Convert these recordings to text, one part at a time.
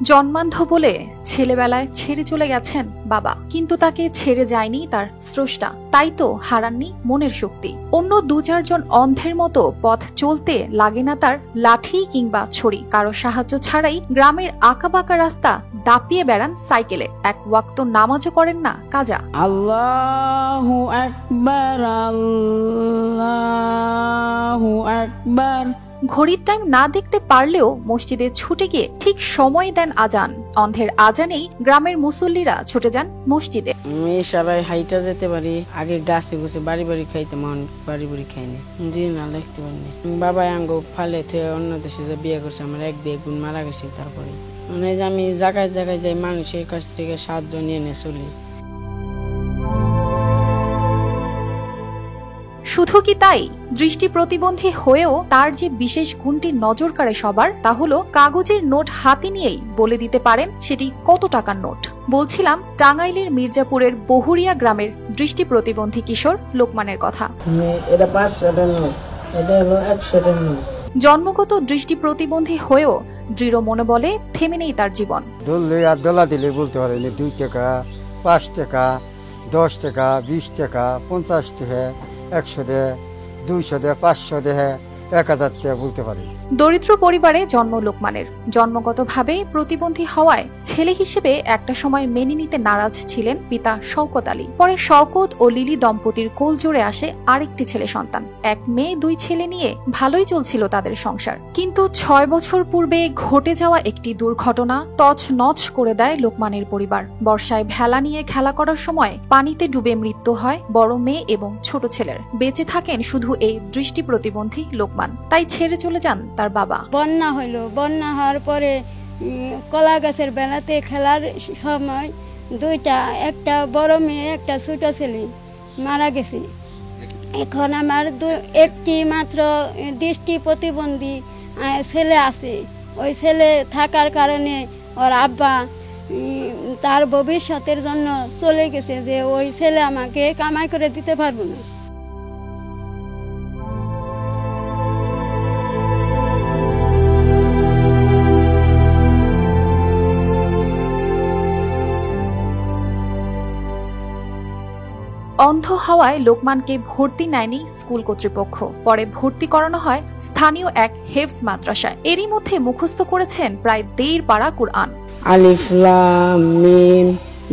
জন্মান্ধ বলে ছেলেবেলায় ছেড়ে চলে গেছেন বাবা, কিন্তু তাকে ছেড়ে যায়নি তার স্রষ্টা, তাই তো হারাননি মনের শক্তি। অন্য ২-৪ জন অন্ধের মতো পথ চলতে লাগে না তার লাঠি কিংবা ছড়ি, কারো সাহায্য ছাড়াই গ্রামের আঁকাবাঁকা রাস্তা দাপিয়ে বেড়ান সাইকেলে। এক ওয়াক্ত নামাজও করেন না কাজা। আল্লাহু আকবার, আল্লাহু আকবার। ঘড়ির টাইম না দেখতে পারলেও মসজিদে ছুটে গিয়ে ঠিক সময় দেন আজান। অন্ধের আজানেই গ্রামের মুসল্লিরা ছুটে যান মসজিদে। সবাই হাইটা যেতে পারি, আগে গাছে গুছে বাড়ি বাড়ি খাইতে, মন বাড়ি বাড়ি খাইনি। জি না, লিখতে পারিনি। বাবা আঙ্গ ফালে থেকে অন্য দেশে যে বিয়ে করছে, আমার এক বিয়ে গুণ মারা গেছে। তারপরে মানে আমি জায়গায় জায়গায় যাই, মানুষের কাছ থেকে সাহায্য নিয়ে চলি। শুধু কি তাই, দৃষ্টি প্রতিবন্ধী হয়েও তার যে বিশেষ গুণটি নজর কাড়ে সবার, তা হলো কাগজের নোট হাতে নিয়েই বলে দিতে পারেন সেটি কত টাকার নোট। বলছিলাম টাঙ্গাইলের মির্জাপুরের বহুরিয়া গ্রামের দৃষ্টি প্রতিবন্ধী কিশোর লোকমানের কথা। এটা 500 নোট, এটা হলো 100 নোট। জন্মগত দৃষ্টি প্রতিবন্ধী হয়েও দৃঢ় মনোবলে থেমে নেই তার জীবন। দোলে আর দোলা দিলে বলতে পারেন 2 টাকা, 5 টাকা, 10 টাকা, 20 টাকা, 50 টাকা, 100 টাকা, 200 টাকা, 500 টাকা, 1000 টাকা বলতে পারি। দরিদ্র পরিবারে জন্ম লোকমানের। জন্মগতভাবে প্রতিবন্ধী হওয়ায় ছেলে হিসেবে একটা সময় মেনে নিতে নারাজ ছিলেন পিতা শওকত আলী। পরে শওকত ও লিলি দম্পতির কোল জোড়ে আসে আরেকটি ছেলে সন্তান। 1 মেয়ে 2 ছেলে নিয়ে ভালোই চলছিল তাদের সংসার। কিন্তু 6 বছর পূর্বে ঘটে যাওয়া একটি দুর্ঘটনা তছনছ করে দেয় লোকমানের পরিবার। বর্ষায় ভেলা নিয়ে খেলা করার সময় পানিতে ডুবে মৃত্যু হয় বড় মেয়ে এবং ছোট ছেলের। বেঁচে থাকেন শুধু এই দৃষ্টি প্রতিবন্ধী লোকমান। তাই ছেড়ে চলে যান তার বাবা। বন্যা হইল, বন্যা হওয়ার পরে কলা গাছের বেলাতে খেলার সময় 2টা, একটা বড় মেয়ে একটা ছোট ছেলে মারা গেছে। এখন আমার একটি মাত্র দৃষ্টি প্রতিবন্ধী ছেলে আছে। ওই ছেলে থাকার কারণে ওর আব্বা তার ভবিষ্যতের জন্য চলে গেছে, যে ওই ছেলে আমাকে কামাই করে দিতে পারবো না। অন্ধ হওয়ায় লোকমানকে ভর্তি নেয়নি স্কুল কর্তৃপক্ষ। পরে ভর্তি করানো হয় স্থানীয় এক হেফজ মাদ্রাসায়। এরই মধ্যে মুখস্থ করেছেন প্রায় 1.5 পারা কুরআন। আলিফ লাম মিম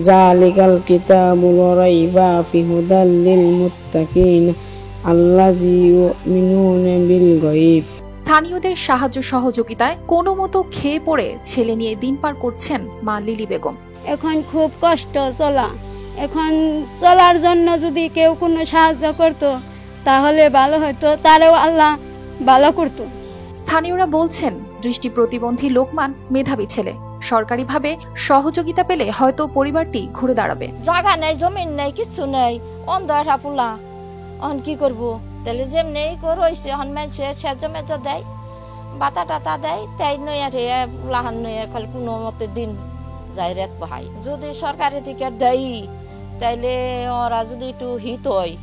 যালিকাল কিতাবুল রাইবা ফি হুদাল লিল মুত্তাকিন আল্লাযী ইউমিনুনা বিল গায়ব। স্থানীয়দের সাহায্য সহযোগিতায় কোনো মতো খেয়ে পড়ে ছেলে নিয়ে দিন পার করছেন মা লিলি বেগম। এখন খুব কষ্ট চলা। এখন চলার জন্য যদি কেউ কোনো সাহায্য করত তাহলে ভালো হতো, তারেও আল্লাহ ভালো করত। স্থানীয়রা বলছেন দৃষ্টি প্রতিবন্ধী লোকমান মেধাবী ছেলে। সরকারিভাবে সহযোগিতা পেলে হয়তো পরিবারটি ঘুরে দাঁড়াবে। জায়গা নেই, জমিন নেই, কিছু নেই, অন্ধ হাপুলা। অন কি করবো? তাহলে যেমনি রয়েছে অন মানুষে সেজ মেজা দেয়, বাতা টাতা দেয়, তাই নইয়া লাহান নইয়া খালি কোনো মতে দিন যায় রেত পাহাই। যদি সরকারি থেকে দেয় তাইলে ওরা যদি একটু হিত হয়,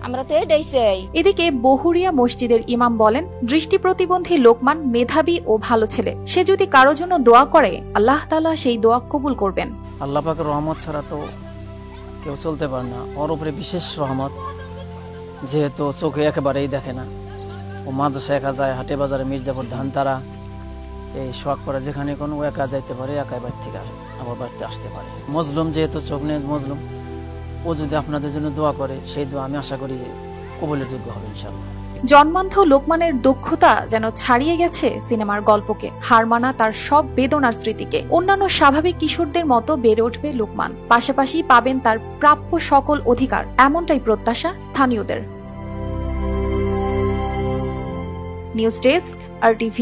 আমরা তো এটাই চাই। এদিকে বহুরিয়া মসজিদের ইমাম বলেন দৃষ্টি প্রতিবন্ধী লোকমান মেধাবী ও ভালো ছেলে। সে যদি কারো জন্য দোয়া করে আল্লাহ তাআলা সেই দোয়া কবুল করবেন। আল্লাহ পাকের রহমত ছাড়া তো কেউ চলতে পারে না। ওর উপরে বিশেষ রহমত, যেহেতু চোখে একেবারেই দেখে না। ও মাদ্রাসা একা যায়, হাটে বাজারে, মির্জাপুর, ধানতারা, এই শখ করে যেখানে কোনো একা যাইতে পারে, একাই বাড়ি থেকে আবার বাড়িতে আসতে পারে। মজলুম, যেহেতু চোখ নেই, মজলুম। ও যদি আপনাদের জন্য দোয়া করে, সেই দোয়া আমি আশা করি কবুলের যোগ্য হবে ইনশাআল্লাহ। জন্মান্ধ লোকমানের দক্ষতা যেন ছাড়িয়ে গেছে সিনেমার গল্পকে, হার মানা তার সব বেদনার স্মৃতিকে। অন্যান্য স্বাভাবিক কিশোরদের মতো বেড়ে উঠবে লোকমান, পাশাপাশি পাবেন তার প্রাপ্য সকল অধিকার, এমনটাই প্রত্যাশা স্থানীয়দের। News desk, RTV।